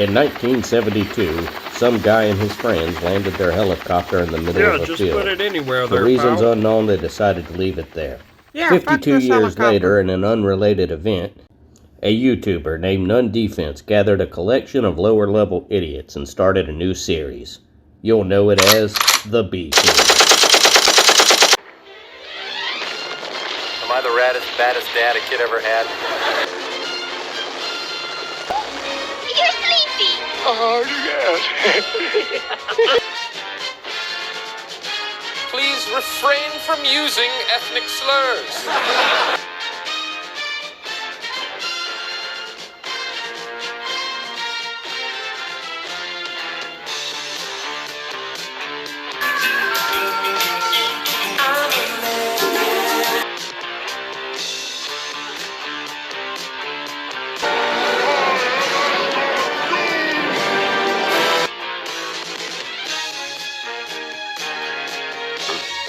In 1972, some guy and his friends landed their helicopter in the middle of a just field. put it anywhere For there, reasons pal. unknown, they decided to leave it there. Yeah, 52 this years helicopter. later, in an unrelated event, a YouTuber named None Defense gathered a collection of lower-level idiots and started a new series. You'll know it as The B Team. Am I the baddest dad a kid ever had? You're sleepy. Oh, yes. Please refrain from using ethnic slurs.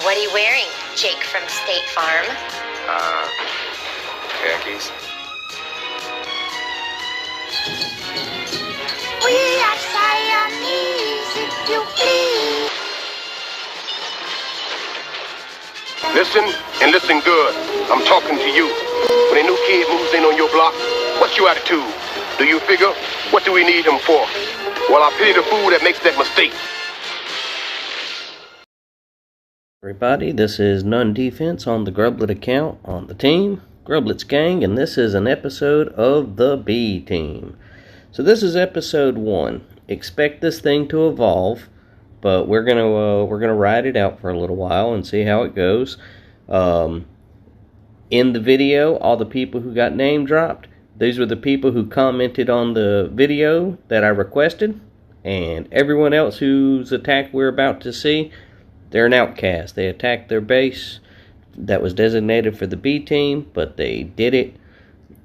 What are you wearing, Jake from State Farm? Khakis. We are Siamese, if you please. Listen, and listen good. I'm talking to you. When a new kid moves in on your block, what's your attitude? Do you figure, what do we need him for? Well, I pity the fool that makes that mistake. Everybody, this is None Defense on the Grublet account on the team, Grublet's Gang, and this is an episode of The B Team. So this is episode 1. Expect this thing to evolve, but we're gonna ride it out for a little while and see how it goes. In the video, all the people who got name dropped, these were the people who commented on the video that I requested, and everyone else whose attack we're about to see, they're an outcast. They attacked their base that was designated for the B team, but they did it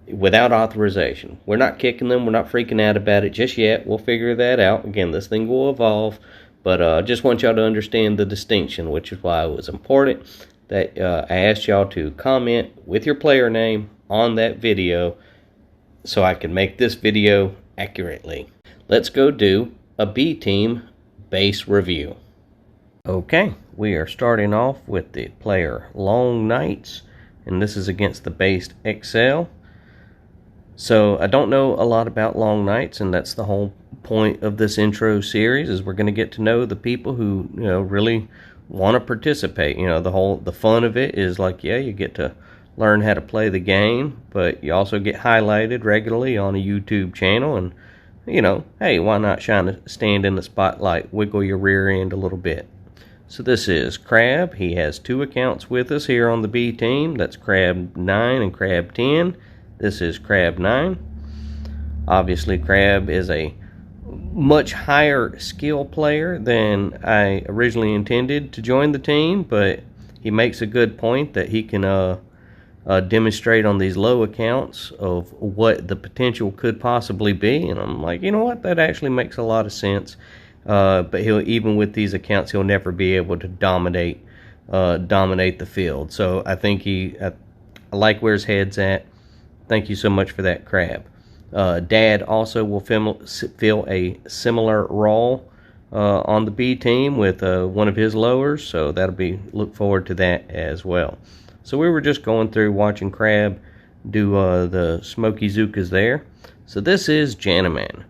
without authorization. We're not kicking them. We're not freaking out about it just yet. We'll figure that out. Again, this thing will evolve, but I just want y'all to understand the distinction, which is why it was important that I asked y'all to comment with your player name on that video so I can make this video accurately. Let's go do a B team base review. Okay, we are starting off with the player Long Nights, and this is against the base XL. So I don't know a lot about Long Nights, and that's the whole point of this intro series, is we're going to get to know the people who really want to participate. The fun of it is like, yeah, you get to learn how to play the game, but you also get highlighted regularly on a YouTube channel, and hey, why not stand in the spotlight, wiggle your rear end a little bit. So this is Crab. He has 2 accounts with us here on the B team. That's Crab 9 and Crab 10. This is Crab 9. Obviously, Crab is a much higher skill player than I originally intended to join the team, but he makes a good point that he can demonstrate on these low accounts of what the potential could possibly be. And I'm like, you know what? That actually makes a lot of sense. But even with these accounts, he'll never be able to dominate the field. So I think I like where his head's at. Thank you so much for that, Crab. Dad also will fill a similar role on the B team with one of his lowers. So look forward to that as well. So we were just going through watching Crab do the Smoky Zookas there. So this is Janaman.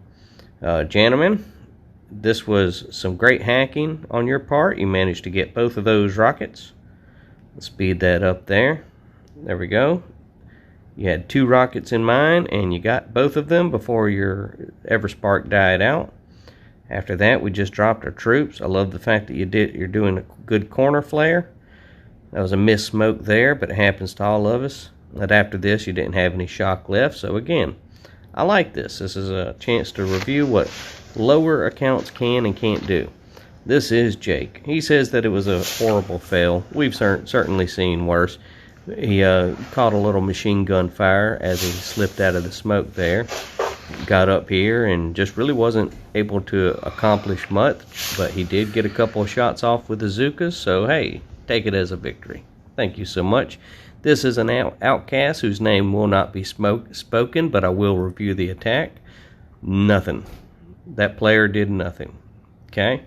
Janaman, this was some great hacking on your part. You managed to get both of those rockets. Let's speed that up there. There we go. You had 2 rockets in mind, and you got both of them before your Everspark died out. After that, we just dropped our troops. I love the fact that you're doing a good corner flare. That was a missed smoke there, but it happens to all of us. But after this, you didn't have any shock left. So again, I like this. This is a chance to review what lower accounts can and can't do. This is Jake. He says that it was a horrible fail. We've certainly seen worse. He caught a little machine gun fire as he slipped out of the smoke there. Got up here and just really wasn't able to accomplish much, but he did get a couple of shots off with the Zookas, so hey, take it as a victory. Thank you so much. This is an outcast whose name will not be spoken, but I will review the attack. Nothing. That player did nothing. Okay?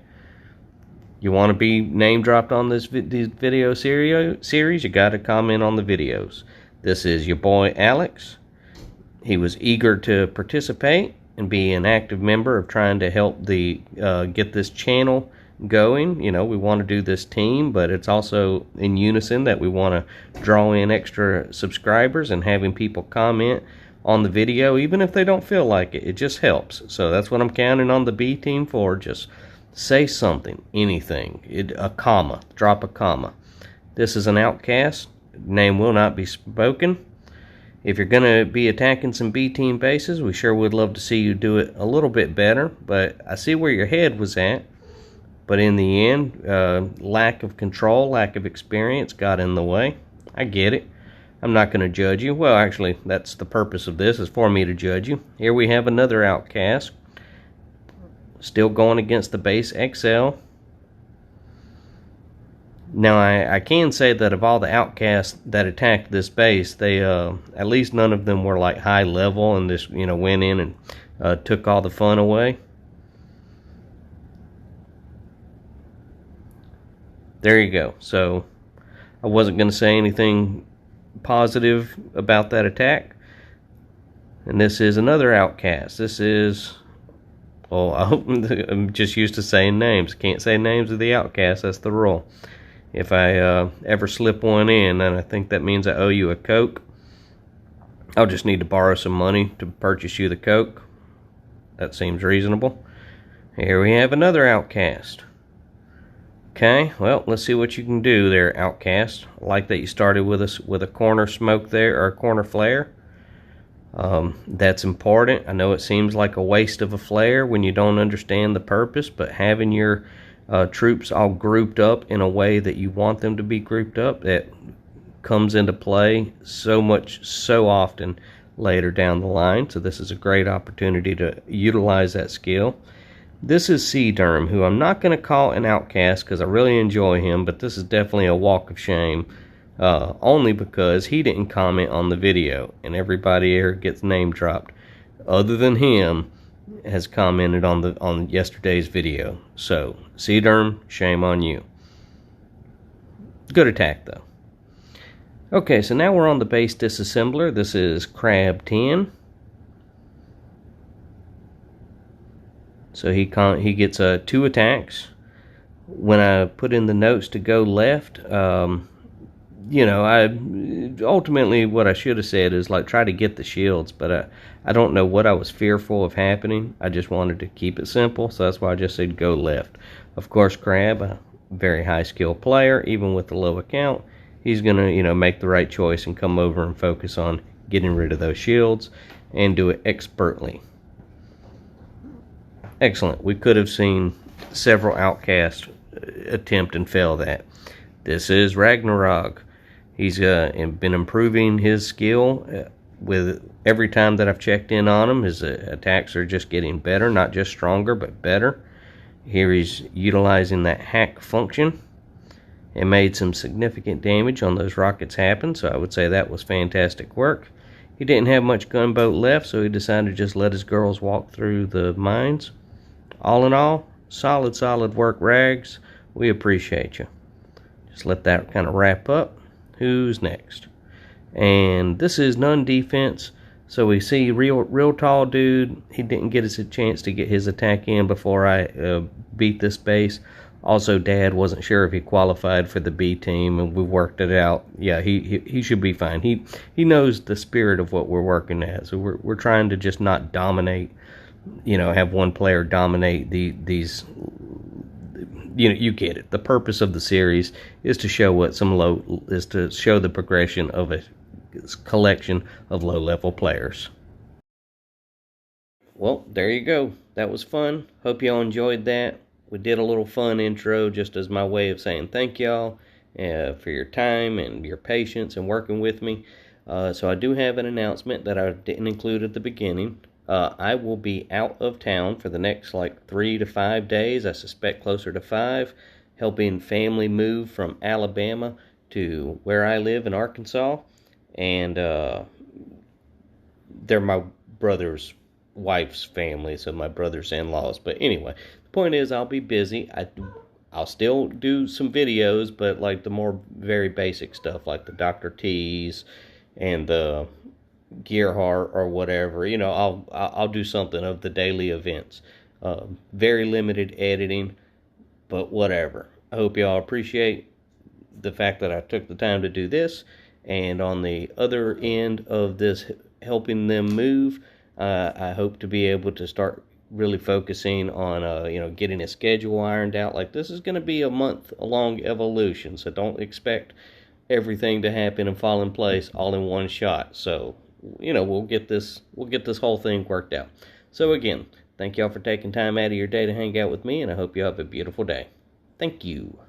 You want to be name dropped on this video series, you got to comment on the videos. This is your boy Alex. He was eager to participate and be an active member of trying to help get this channel going. You know, we want to do this team, but it's also in unison that we want to draw in extra subscribers, and having people comment on the video, even if they don't feel like it, it just helps. So that's what I'm counting on the B team for. Just say something, anything, a comma, drop a comma. This is an outcast. Name will not be spoken. If you're going to be attacking some B team bases, we sure would love to see you do it a little bit better. But I see where your head was at. But in the end, lack of control, lack of experience got in the way. I get it. I'm not going to judge you. Well, actually, that's the purpose of this, is for me to judge you. Here we have another outcast. Still going against the base XL. Now, I can say that of all the outcasts that attacked this base, they at least none of them were like high level and just, you know, went in and took all the fun away. There you go. So I wasn't going to say anything positive about that attack. And this is another outcast. This is, well, I'm just used to saying names. Can't say names of the outcasts. That's the rule. If I ever slip one in, then I think that means I owe you a Coke. I'll just need to borrow some money to purchase you the Coke. That seems reasonable. Here we have another outcast. Okay, well, let's see what you can do there, outcast. I like that you started with us with a corner smoke there, or a corner flare. That's important. I know it seems like a waste of a flare when you don't understand the purpose, but having your troops all grouped up in a way that you want them to be grouped up, that comes into play so often later down the line. So this is a great opportunity to utilize that skill. This is Seaderm, who I'm not going to call an outcast because I really enjoy him, but this is definitely a walk of shame, only because he didn't comment on the video, and everybody here gets name dropped other than him has commented on yesterday's video. So Seaderm, shame on you. Good attack though. Okay, so now we're on the base disassembler. This is Crab 10. So he gets 2 attacks. When I put in the notes to go left, you know, ultimately what I should have said is like try to get the shields, but I don't know what I was fearful of happening. I just wanted to keep it simple, so that's why I just said go left. Of course, Crab, a very high skill player, even with the low account, he's gonna, you know, make the right choice and come over and focus on getting rid of those shields and do it expertly. Excellent. We could have seen several outcasts attempt and fail that. This is Ragnarok. He's been improving his skill with every time that I've checked in on him. His attacks are just getting better, not just stronger, but better. Here he's utilizing that hack function and made some significant damage on those rockets happen, so I would say that was fantastic work. He didn't have much gunboat left, so he decided to just let his girls walk through the mines. All in all, solid work, Rags. We appreciate you. Just let that kind of wrap up. Who's next? And this is none defense. So we see real tall dude. He didn't get us a chance to get his attack in before I beat this base. Also, Dad wasn't sure if he qualified for the B team, and we worked it out. Yeah, he should be fine. He knows the spirit of what we're working at. So we're trying to just not dominate. You know, have one player dominate these. You know, you get it. The purpose of the series is to show to show the progression of a collection of low-level players. Well, there you go. That was fun. Hope y'all enjoyed that. We did a little fun intro just as my way of saying thank y'all for your time and your patience and working with me. So I do have an announcement that I didn't include at the beginning. I will be out of town for the next like 3 to 5 days. I suspect closer to 5, helping family move from Alabama to where I live in Arkansas. And they're my brother's wife's family, so my brother's in-laws. But anyway, the point is I'll be busy. I'll still do some videos, but like the more very basic stuff, like the Dr. T's and the Gearhart or whatever. You know, I'll do something of the daily events. Very limited editing, but whatever. I hope y'all appreciate the fact that I took the time to do this. And on the other end of this, helping them move, I hope to be able to start really focusing on, you know, getting a schedule ironed out. Like, this is going to be a month-long evolution, so don't expect everything to happen and fall in place all in one shot. So, you know, we'll get this whole thing worked out. So again, thank y'all for taking time out of your day to hang out with me, and I hope you have a beautiful day. Thank you.